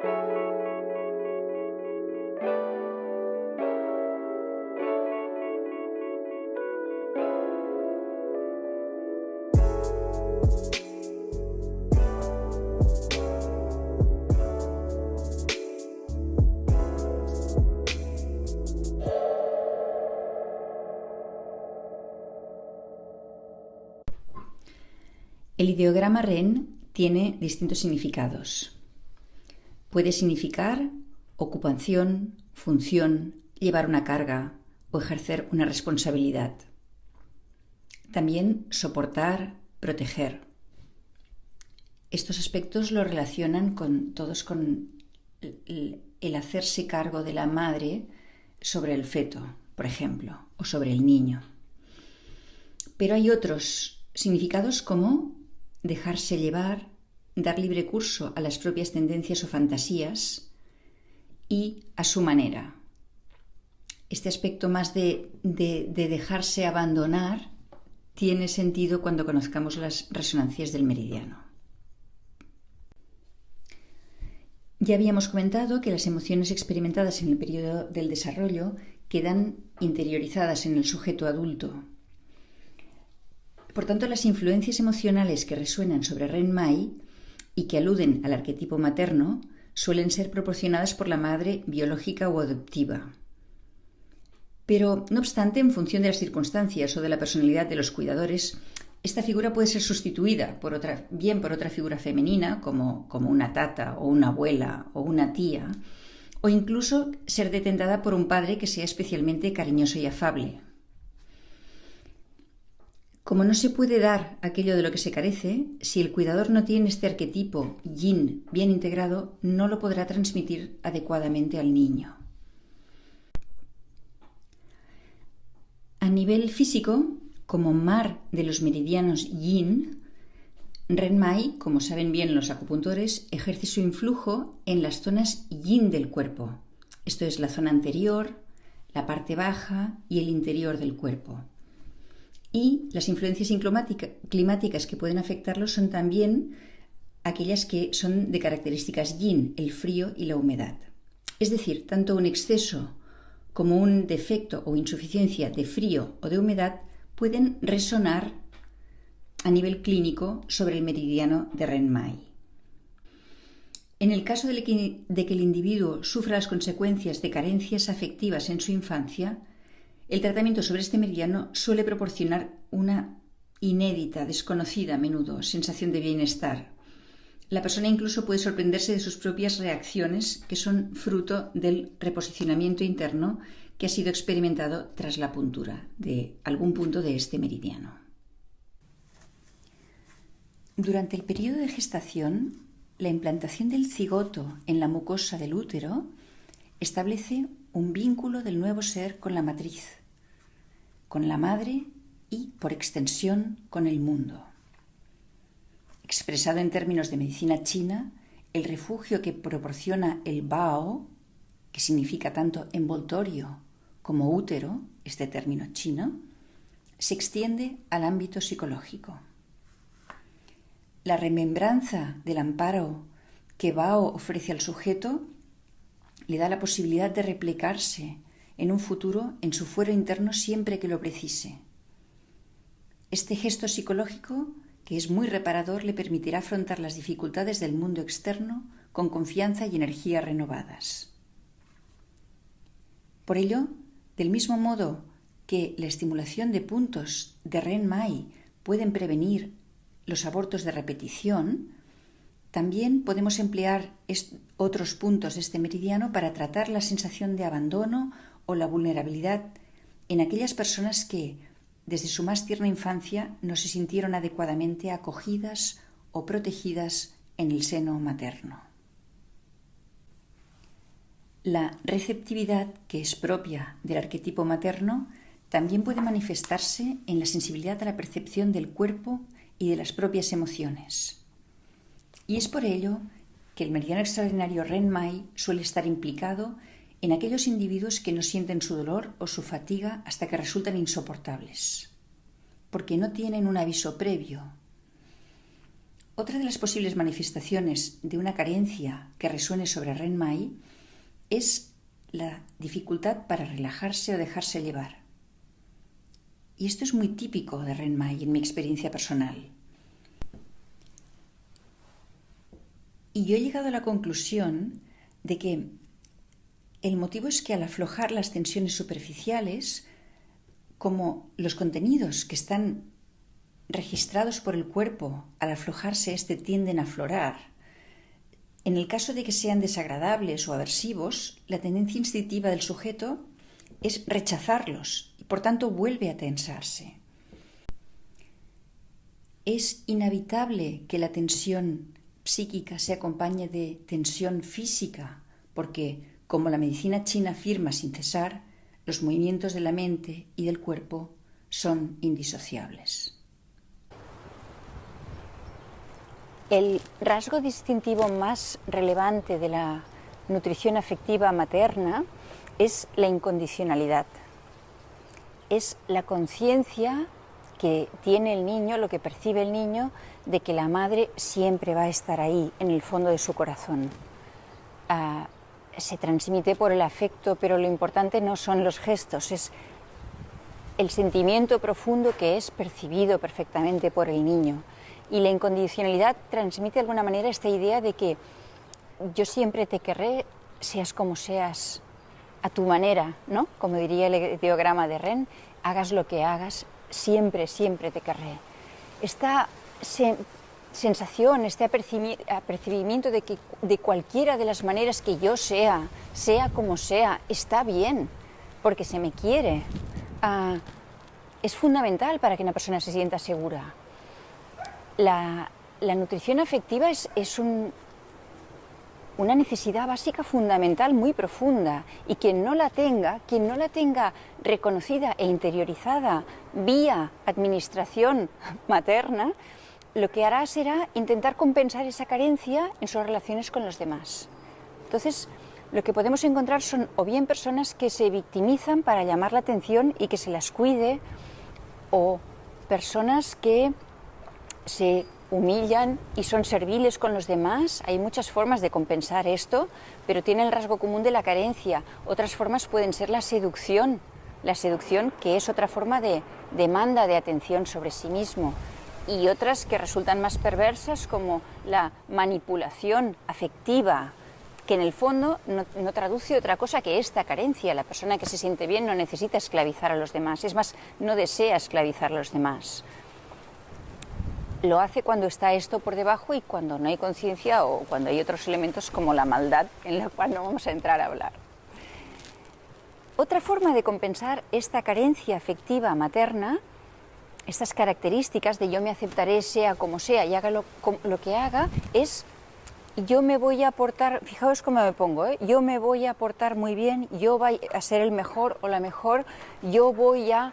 El ideograma REN tiene distintos significados. Puede significar ocupación, función, llevar una carga o ejercer una responsabilidad. También soportar, proteger. Estos aspectos lo relacionan todos con el hacerse cargo de la madre sobre el feto, por ejemplo, o sobre el niño. Pero hay otros significados como dejarse llevar, dar libre curso a las propias tendencias o fantasías y a su manera. Este aspecto más de dejarse abandonar tiene sentido cuando conozcamos las resonancias del meridiano. Ya habíamos comentado que las emociones experimentadas en el periodo del desarrollo quedan interiorizadas en el sujeto adulto. Por tanto, las influencias emocionales que resuenan sobre Ren-Mai y que aluden al arquetipo materno suelen ser proporcionadas por la madre biológica o adoptiva. Pero, no obstante, en función de las circunstancias o de la personalidad de los cuidadores, esta figura puede ser sustituida por otra figura femenina, como una tata o una abuela o una tía, o incluso ser detentada por un padre que sea especialmente cariñoso y afable. Como no se puede dar aquello de lo que se carece, si el cuidador no tiene este arquetipo yin bien integrado, no lo podrá transmitir adecuadamente al niño. A nivel físico, como mar de los meridianos yin, Ren-Mai, como saben bien los acupuntores, ejerce su influjo en las zonas yin del cuerpo. Esto es la zona anterior, la parte baja y el interior del cuerpo. Y las influencias climáticas que pueden afectarlo son también aquellas que son de características yin, el frío y la humedad. Es decir, tanto un exceso como un defecto o insuficiencia de frío o de humedad pueden resonar a nivel clínico sobre el meridiano de Ren-Mai. En el caso de que el individuo sufra las consecuencias de carencias afectivas en su infancia, el tratamiento sobre este meridiano suele proporcionar una inédita, desconocida a menudo, sensación de bienestar. La persona incluso puede sorprenderse de sus propias reacciones, que son fruto del reposicionamiento interno que ha sido experimentado tras la puntura de algún punto de este meridiano. Durante el periodo de gestación, la implantación del cigoto en la mucosa del útero establece un vínculo del nuevo ser con la matriz, con la madre y, por extensión, con el mundo. Expresado en términos de medicina china, el refugio que proporciona el Bao, que significa tanto envoltorio como útero, este término chino, se extiende al ámbito psicológico. La remembranza del amparo que Bao ofrece al sujeto le da la posibilidad de replicarse en un futuro en su fuero interno siempre que lo precise. Este gesto psicológico, que es muy reparador, le permitirá afrontar las dificultades del mundo externo con confianza y energía renovadas. Por ello, del mismo modo que la estimulación de puntos de Ren-Mai pueden prevenir los abortos de repetición, también podemos emplear otros puntos de este meridiano para tratar la sensación de abandono o la vulnerabilidad en aquellas personas que, desde su más tierna infancia, no se sintieron adecuadamente acogidas o protegidas en el seno materno. La receptividad, que es propia del arquetipo materno, también puede manifestarse en la sensibilidad a la percepción del cuerpo y de las propias emociones. Y es por ello que el meridiano extraordinario Ren-Mai suele estar implicado en aquellos individuos que no sienten su dolor o su fatiga hasta que resultan insoportables, porque no tienen un aviso previo, Otra de las posibles manifestaciones de una carencia que resuene sobre Renmai es la dificultad para relajarse o dejarse llevar. Y esto es muy típico de Renmai en mi experiencia personal. Y yo he llegado a la conclusión de que el motivo es que al aflojar las tensiones superficiales, como los contenidos que están registrados por el cuerpo, al aflojarse tienden a aflorar, en el caso de que sean desagradables o aversivos, la tendencia instintiva del sujeto es rechazarlos y por tanto vuelve a tensarse. Es inevitable que la tensión psíquica se acompañe de tensión física, porque, como la medicina china afirma sin cesar, los movimientos de la mente y del cuerpo son indisociables. El rasgo distintivo más relevante de la nutrición afectiva materna es la incondicionalidad. Es la conciencia que tiene el niño, lo que percibe el niño, de que la madre siempre va a estar ahí, en el fondo de su corazón. Se transmite por el afecto, pero lo importante no son los gestos, es el sentimiento profundo que es percibido perfectamente por el niño. Y la incondicionalidad transmite de alguna manera esta idea de que yo siempre te querré, seas como seas, a tu manera, ¿no? Como diría el ideograma de Ren, hagas lo que hagas, siempre, siempre te querré. Esta sensación, este apercibimiento de que de cualquiera de las maneras que yo sea como sea, está bien, porque se me quiere, es fundamental para que una persona se sienta segura. La nutrición afectiva es una necesidad básica fundamental muy profunda, y quien no la tenga reconocida e interiorizada vía administración materna, lo que hará será intentar compensar esa carencia en sus relaciones con los demás. Entonces, lo que podemos encontrar son o bien personas que se victimizan para llamar la atención y que se las cuide, o personas que se humillan y son serviles con los demás. Hay muchas formas de compensar esto, pero tiene el rasgo común de la carencia. Otras formas pueden ser la seducción que es otra forma de demanda de atención sobre sí mismo, y otras que resultan más perversas, como la manipulación afectiva, que en el fondo no traduce otra cosa que esta carencia. La persona que se siente bien no necesita esclavizar a los demás, es más, no desea esclavizar a los demás. Lo hace cuando está esto por debajo y cuando no hay conciencia, o cuando hay otros elementos como la maldad, en la cual no vamos a entrar a hablar. Otra forma de compensar esta carencia afectiva materna, estas características de yo me aceptaré sea como sea y haga lo que haga, es yo me voy a portar, fijaos cómo me pongo, yo me voy a portar muy bien, yo voy a ser el mejor o la mejor, yo voy a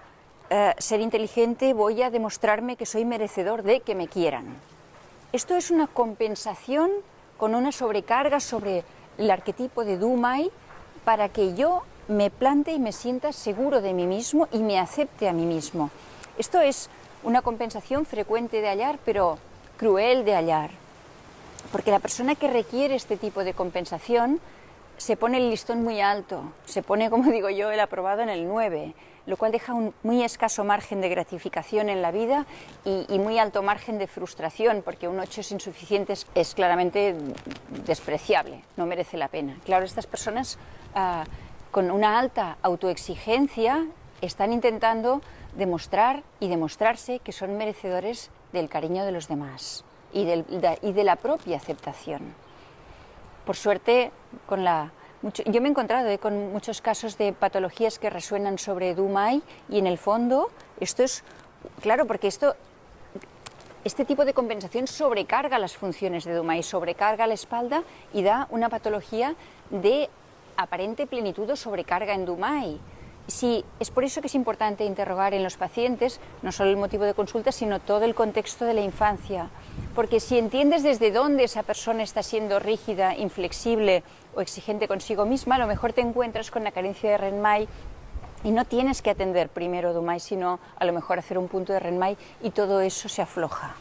ser inteligente, voy a demostrarme que soy merecedor de que me quieran. Esto es una compensación con una sobrecarga sobre el arquetipo de Dumai para que yo me plante y me sienta seguro de mí mismo y me acepte a mí mismo. Esto es una compensación frecuente de hallar, pero cruel de hallar, porque la persona que requiere este tipo de compensación se pone el listón muy alto, se pone, como digo yo, el aprobado en el 9, lo cual deja un muy escaso margen de gratificación en la vida y muy alto margen de frustración, porque un 8 es insuficiente, es claramente despreciable, no merece la pena. Claro, estas personas con una alta autoexigencia están intentando demostrar y demostrarse que son merecedores del cariño de los demás y de la propia aceptación. Por suerte, yo me he encontrado con muchos casos de patologías que resuenan sobre Dumai, y en el fondo esto es claro, porque este tipo de compensación sobrecarga las funciones de Dumai, sobrecarga la espalda y da una patología de aparente plenitud o sobrecarga en Dumai. Sí, es por eso que es importante interrogar en los pacientes no solo el motivo de consulta, sino todo el contexto de la infancia, porque si entiendes desde dónde esa persona está siendo rígida, inflexible o exigente consigo misma, a lo mejor te encuentras con la carencia de Renmai y no tienes que atender primero Dumai, sino a lo mejor hacer un punto de Renmai y todo eso se afloja.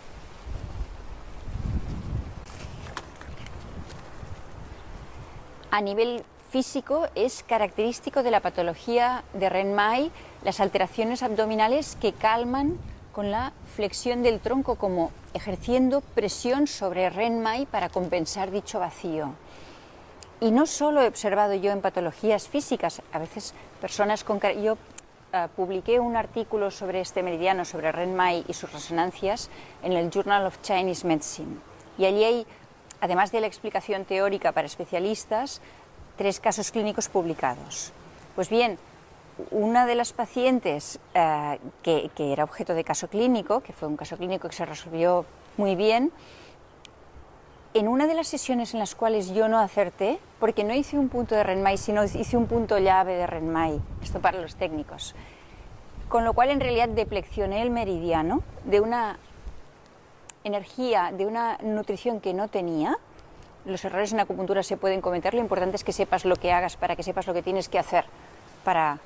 A nivel físico es característico de la patología de Ren-Mai las alteraciones abdominales que calman con la flexión del tronco, como ejerciendo presión sobre Ren-Mai para compensar dicho vacío. Y no solo he observado yo en patologías físicas, a veces personas con... Yo publiqué un artículo sobre este meridiano, sobre Ren-Mai y sus resonancias, en el Journal of Chinese Medicine. Y allí hay, además de la explicación teórica para especialistas, 3 casos clínicos publicados. Pues bien, una de las pacientes que era objeto de caso clínico, que fue un caso clínico que se resolvió muy bien, en una de las sesiones en las cuales yo no acerté, porque no hice un punto de Ren-Mai, sino hice un punto llave de Ren-Mai, esto para los técnicos, con lo cual en realidad deflexioné el meridiano de una energía, de una nutrición que no tenía. Los errores en acupuntura se pueden cometer, lo importante es que sepas lo que hagas para que sepas lo que tienes que hacer para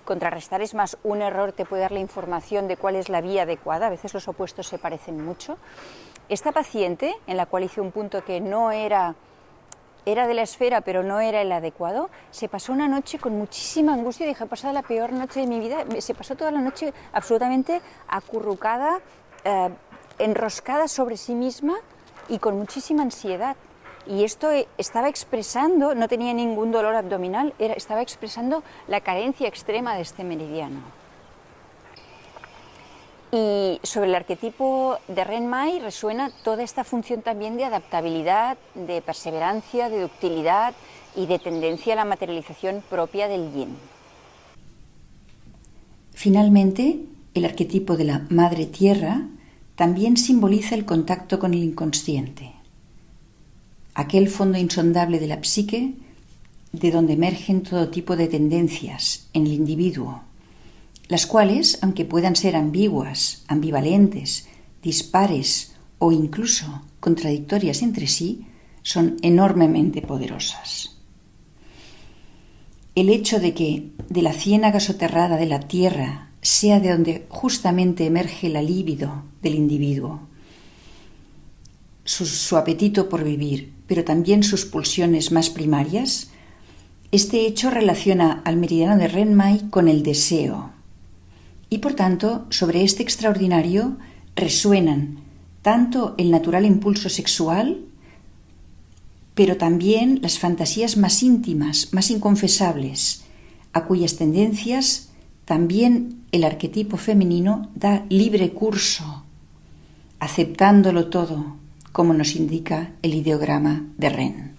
contrarrestar. Es más, un error te puede dar la información de cuál es la vía adecuada, a veces los opuestos se parecen mucho. Esta paciente, en la cual hice un punto que no era de la esfera, pero no era el adecuado, se pasó una noche con muchísima angustia. Dije, he pasado la peor noche de mi vida. Se pasó toda la noche absolutamente acurrucada, enroscada sobre sí misma y con muchísima ansiedad. Y esto estaba expresando, no tenía ningún dolor abdominal, estaba expresando la carencia extrema de este meridiano. Y sobre el arquetipo de Ren-Mai resuena toda esta función también de adaptabilidad, de perseverancia, de ductilidad y de tendencia a la materialización propia del Yin. Finalmente, el arquetipo de la Madre Tierra también simboliza el contacto con el inconsciente, aquel fondo insondable de la psique de donde emergen todo tipo de tendencias en el individuo, las cuales, aunque puedan ser ambiguas, ambivalentes, dispares o incluso contradictorias entre sí, son enormemente poderosas. El hecho de que de la ciénaga soterrada de la tierra sea de donde justamente emerge la libido del individuo, su apetito por vivir, pero también sus pulsiones más primarias, este hecho relaciona al meridiano de Ren-Mai con el deseo. Y por tanto, sobre este extraordinario resuenan tanto el natural impulso sexual, pero también las fantasías más íntimas, más inconfesables, a cuyas tendencias también el arquetipo femenino da libre curso, aceptándolo todo, como nos indica el ideograma de Ren.